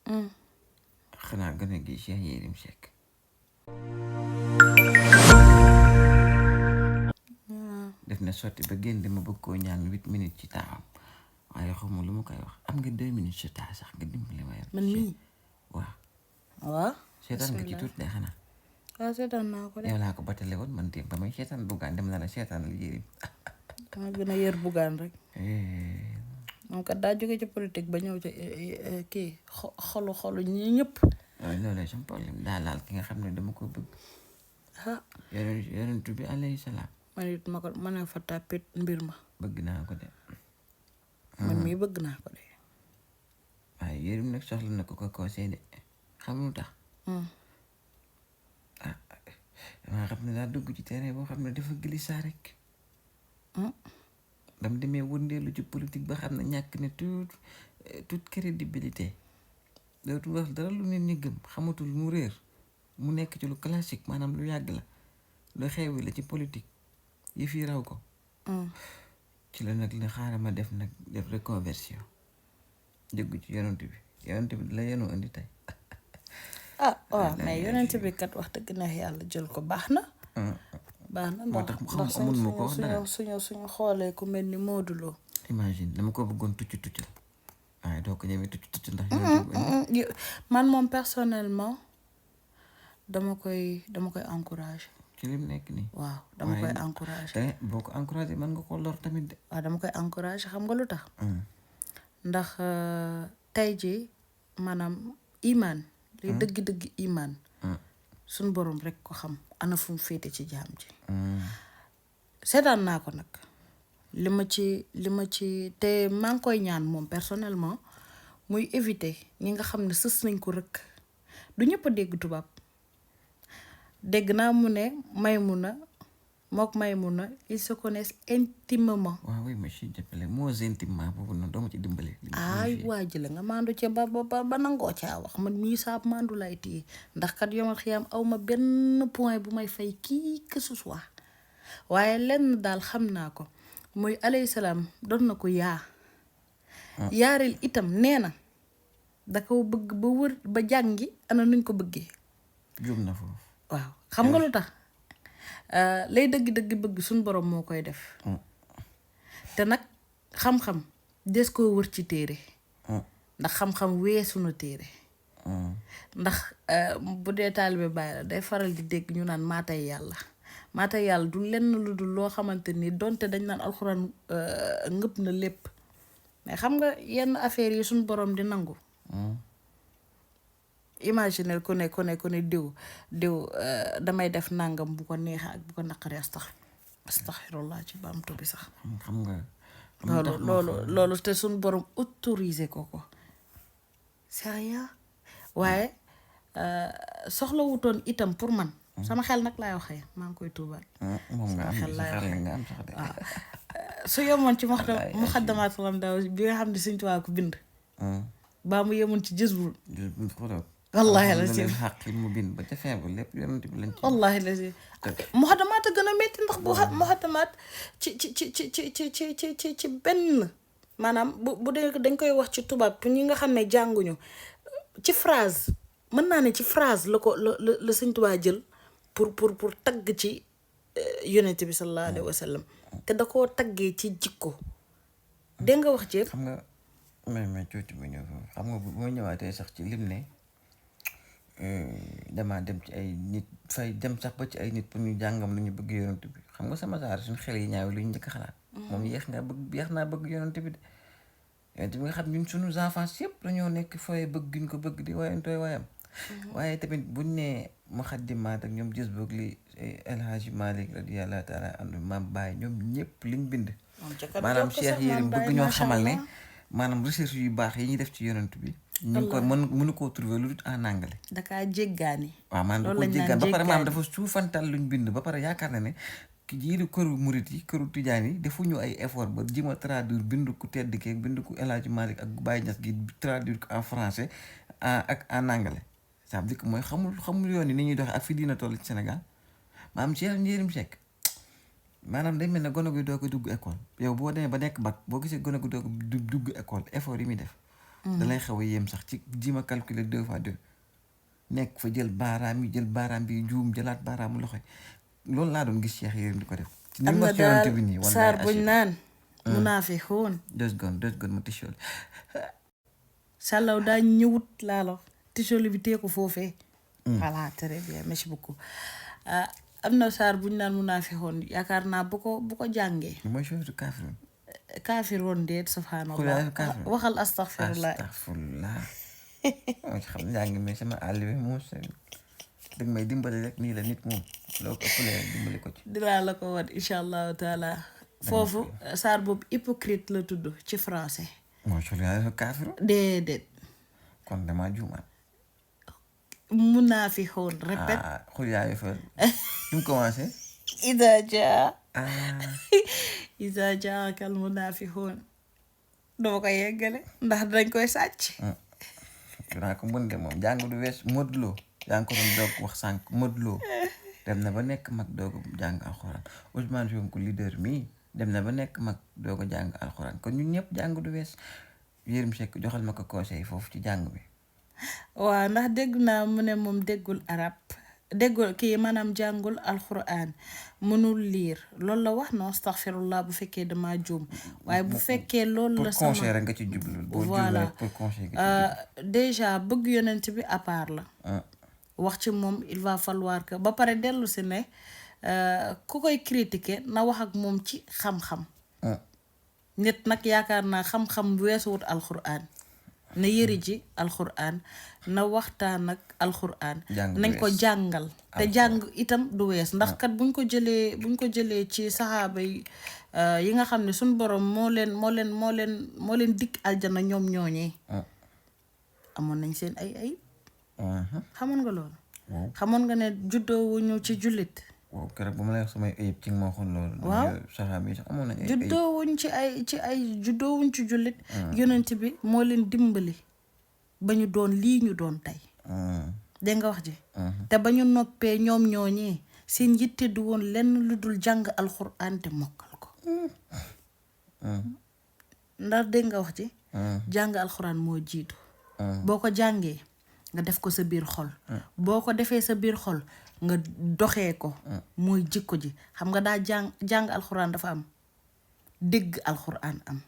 xanaa gën a gi Cheikh Yérim Seck def na sotti ba génn ma bëgg koo ñaan 8 minutes ci taawam waaye xawma lu ma koy wax am nga 2 minutes ci taa sax nga dimbali ma man mii waaw seetaan nga ci tuuti de xanaa waaw seetaan naa ko de yow laa ko batale woon man démb ba may seetaan Bougane dem na la seetaan la Yérim dama gën a yër Bougane rek moom kat daa jóge ci politique ba ñëw ci kii xolu ñi ñëpp waaye loolu sama problème daa laal ki nga xam ne dama ko bëgg yonent bi alayhi salaam man it ma ne fa tàppit mbir ma bëgg naa ko de man mii bëgg naa ko de waaye Yérim nag soxla na ko conseil de xam lu tax damaa xam ne daa dugg ci terrain boo xam ne dafa glissa rek dam demee wëndeelu ci politique ba xam ne ñàkk ne toute crédibilité dootul wax dara lu nit ñi gëm xamatul mu réer mu nekk ci lu classique maanaam lu yàgg la lu xewi la ci politique yi fi raw ko ci la nag la xaaral ma def reconversion déggu ci yonent bi la yenoo indi tey waaw mais yonent bi kat wax dëgg neex yàlla jël ko baax na ndax suñu xoolee ku mel ni Modou Lo imagine dama ko bëggoon tucc waaye doo ko ñemee tucc ndax man moom personnellement dama koy encourager ci lim nekk nii waaw dama koy encourager boo ko encourager mën nga ko lor tamit de waaw dama koy encourager xam nga lu tax ndax tey ji maanaam imaan li dëgg-dëgg imaan suñ borom rek ko xam ana fu mu féete ci jaam ji seetaan naa ko nag li ma ci te maa ngi koy ñaan moom personnellement muy éviter ñi nga xam ne sës nañ ko rek du ñëpp a dégg tubaab dégg naa mu ne Maymuna ils se connaissent intimement. waaw oui monsieur jàppale moo intimement boobu noonu doo ma ci dimbale. ay waa jële nga maandu ca ba nangoo caa wax man mii saab maandu lay téye ndax kat yomal xiyam aw ma benn point bu may fay kii que ce soit waaye lenn daal xam naa ko muy alayhi salaam doon na ko yaareel itam nee na da ko bëgg ba wër ba jàngi ana nuñ ko bëggee. juum na foofu. waaw xam nga lu tax lay dëgg bëgg suñ borom moo koy def te nag xam-xam des koo wër ci téere ndax xam-xam weesu na téere ndax bu dee taalibe Baay la day faral di dégg ñu naan maatay yàlla du lenn lu dul loo xamante ni donte dañ naan alxuraan ngëpp na lépp mais xam nga yenn affaires yi suñ borom di nangu imaginer ku ne diw damay def nangam bu ko neexee ak bu ko naqaree astaxfirullah ci baamtu bi sax xam nga loolu te suñ borom autorisé ko sérieux waaye soxla wutoon itam pour man sama xel nag laay waxee maa ngi koy tuubaat moom nga am xel nga am sax de su yemoon ci muxaddamaatul amdaa bi nga xam ne Sëñ Tuubaa ko bind baa mu yemoon ci jësbul wallahi la si xaq mu bind ba ca feebu lépp yonent bi lañ ci wallahi la si muxaddamaat a gën a métti ndax bu muxaddamaat ci benn maanaam bu dee dañ koy wax ci tubaab pour ñi nga xam ne jànguñu ci phrase mën naa ne ci phrase la ko la Sëñ Tuubaa jël pour tagg ci yonent bi sallallahu alayhi wa sallam te da koo taggee ci jikko dégg nga wax jépp xam nga mais tuuti bu ñëw foofu xam nga bu ma ñëwaatee sax ci lim ne damaa dem ci ay nit fay dem sax ba ci ay nit pour ñu jàngam lu ñu bëgg yonent bi xam nga sama saar suñu xel yi ñaaw lu ñu njëkk a xalaat moom yeex naa bëgg yonent bi de yonent bi nga xam ñun suñu enfance yëpp dañoo nekk fooy bëgg ñu ko bëgg di waayantooy waayam waaye tamit buñ ne muxaddimaat ak ñoom gis boog li El Hadji Malick radiyallahu taala anhu Maam Baay ñoom ñëpp liñ bind maanaam Cheikh Yérim bëgg ñoo xamal ne maanaam recherche yu baax yi ñuy def ci yonent bi ñu ngi ko mënu koo trouver lu dul en anglais dakaa jéggaani waaw maanaam da ko jéggaan ba pare maanaam dafa suufantal luñ bind ba pare yaakaar na ne ki jiiru këru murit yi këru tijaan yi defuñu ay effort ba jima traduire bind ku tedd ki bind ku El Hadji Malick ak Baye Niass gi traduire ko en français ak en anglais ça veut dire que mooy xamul yoon yi ni ñuy doxee ak fi diina toll ci Sénégal maanaam Cheikh Yérim Seck maanaam day mel ne gone gu doo ko dugg école yow boo demee ba nekk bac boo gisee gone gu doo ko dugg école effort yi muy def da lay xaw a yéem sax ci jima calculer 2 fois 2 nekk fa jël baaraam yi jël baaraam bi juum jëlaat baaraamu loxo loolu laa doon gis Cheikh Yérim di ko def. ci ni am ma na ci yonent daal bi nii saar buñ naan munaafiqun deux secondes ma tisool sàllaw daa ñëwut laa la tisoli bi tee ko foofee. voilà très bien merci beaucoup. am na saar buñ naan munaafiqun yaakaar naa bu ko jàngee. mooy sootu kaafir. kaafir woon déet subhanallah waxal astaghfirullah. xam ne yaa ngi may sama àll bi moom dëgg may dimbali rek nii la nit moom loo ko ëppalee dimbali ko ci. dinaa la ko wan incha allahu taala. foofu saar boobu hypocrite la tudd ci français. mooy sootu kaafir. déedéet. kon damaa juumaat. munaafiqun répète. xul yaayu fa nu mu commencé. Iza jaakal munaafiqun dama ko yeggale ndax dañ koy sàcc. dinaa ko mën de moom jàng du wees Modou Lo yaa ngi ko doon doog wax sànq Modou Lo dem na ba nekk mag doog jàng alxuraan Ousmane Sonko leader mii dem na ba nekk mag doog jàng alxuraan kon ñun ñëpp jàng du wees Yérim Seck joxal ma ko conseil foofu ci jàng bi. waaw ndax dégg naa mu ne moom déggul arab déggul kii maanaam jàngul alxuraan mënul liir loolu la wax non astaghfirullah bu fekkee dama juum waaye bu fekkee loolu la sama pour conseil rek nga ci jublu. voilà pour conseil nga ci jublu. déjà bëgg yonent bi à part la. wax ci moom il va falloir que ba pare dellu si ne ku koy critiquer na wax ak moom ci xam-xam. nit nag yaakaar naa xam-xam weesuwut alxuraan na yëri ji alxuraan na waxtaan ak alxuraan nañ ko jàngal te jàng itam du wees ndax kat buñ ko jëlee ci saxaaba yi nga xam ne suñ borom moo leen dikk aljana ñoom ñooñee amoon nañ seen ay xamoon nga loolu xamoon nga ne juddoowuñu ci jullit. waaw keroog ba ma lay wax samay ayib ci nga ma waxoon loolu. waaw saxaaba yi sax amoon nañ ay juddoowuñ ci jullit. yonent bi moo leen dimbali ba ñu doon lii ñu doon tey. dégg nga wax ji. te ba ñu noppee ñoom ñooñee seen yitte du woon lenn lu dul jàng alxuraan te mokkal ko. ndax dégg nga wax ji. jàng alxuraan moo jiitu. boo ko jàngee nga def ko sa biir xol. boo ko defee sa biir xol. nga doxee ko mooy jikko ji xam nga daa jàng alxuraan dafa am dégg alxuraan am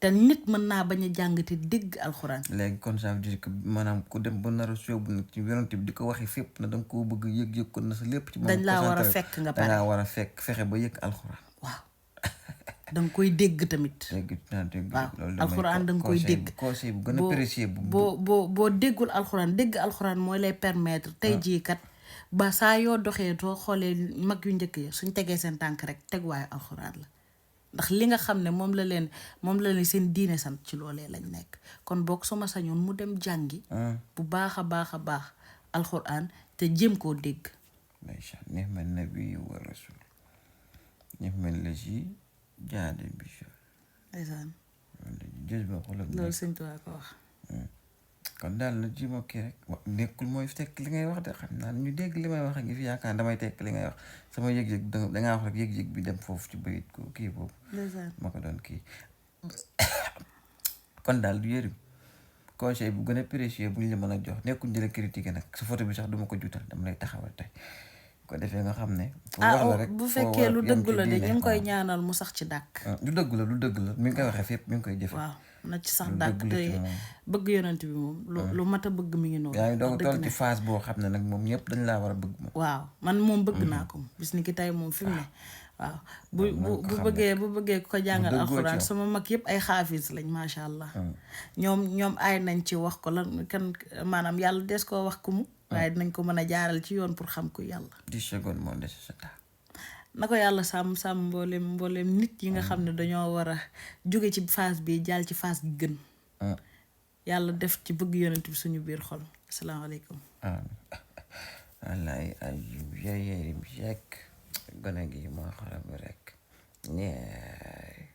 te nit mën naa bañ a jàng te dégg alxuraan. léegi kon ça veut dire que maanaam ku dem ba nar a sóobu nag ci yonent bi di ko waxee fépp na danga koo bëgg yëg ko na sa lépp ci moom dañ laa war a fekk nga pare dangaa war a fexe ba yëg alxuraan. waaw danga koy dégg tamit. waaw alxuraan danga koy dégg conseil bu gën a précieux boo déggul alxuraan dégg alxuraan mooy lay permettre tey jii kat ba saa yoo doxee doo xoolee mag yu njëkk yi suñ tegee seen tànk rek teg waaye alxuraan la ndax li nga xam ne moom la leen seen diine sant ci loolee lañ nekk kon boog suma sañoon mu dem jàngi bu baax a baax alxuraan te jéem koo dégg. macha allah ni'ma nabi wa rasul ni'ma lazi jaada bi ndeysaan loolu sëñ Tuubaa ko wax. kon daal la ji ma kii rek nekkul mooy tekk li ngay wax de xam naa ñu dégg li may wax ak ngi fi yaakaar damay tekk li ngay wax sama yëg-yëg dangaa wax rek yëg-yëg bi dem foofu ci bayit ko kii boobu ma ko doon kii kon daal du Yérim conseil bu gën a précieux bu ñu la mën a jox nekkul di la critiquer nag sa photo bi sax duma ko juutal dama lay taxawal tey ko defee nga xam ne bu fekkee lu dëgg la de ñu ngi koy ñaanal mu sax ci dàkk. lu dëgg la mi ngi koy waxee fépp mi ngi koy jëfe waaw na ci sax dàkk te bëgg yonent bi moom lu mat a bëgg mi ngi noonu. yaa ngi doog a toll ci phase boo xam ne nag moom ñëpp dañ laa war a bëgg moom. waaw man moom bëgg naa ko bis ni ki tey moom fi mu ne waaw bu bëggee ko jàngal alxuraan sama mag yëpp ay xaafis lañ macha allah. ñoom ay nañ ci wax ko lan kan maanaam yàlla des koo wax ku mu waaye dinañ ko mën a jaaral ci yoon pour xam ko yàlla. 10 secondes moo des sa temps. na ko yàlla sàmm mboolem nit yi nga xam ne dañoo war a jóge ci phase bi jàll ci phase gi gën. yàlla def ci bëgg yonent bi suñu biir xol. asalaamaaleykum. wallaay ayub Yérim Seck gone gi moo xarab rek ñeey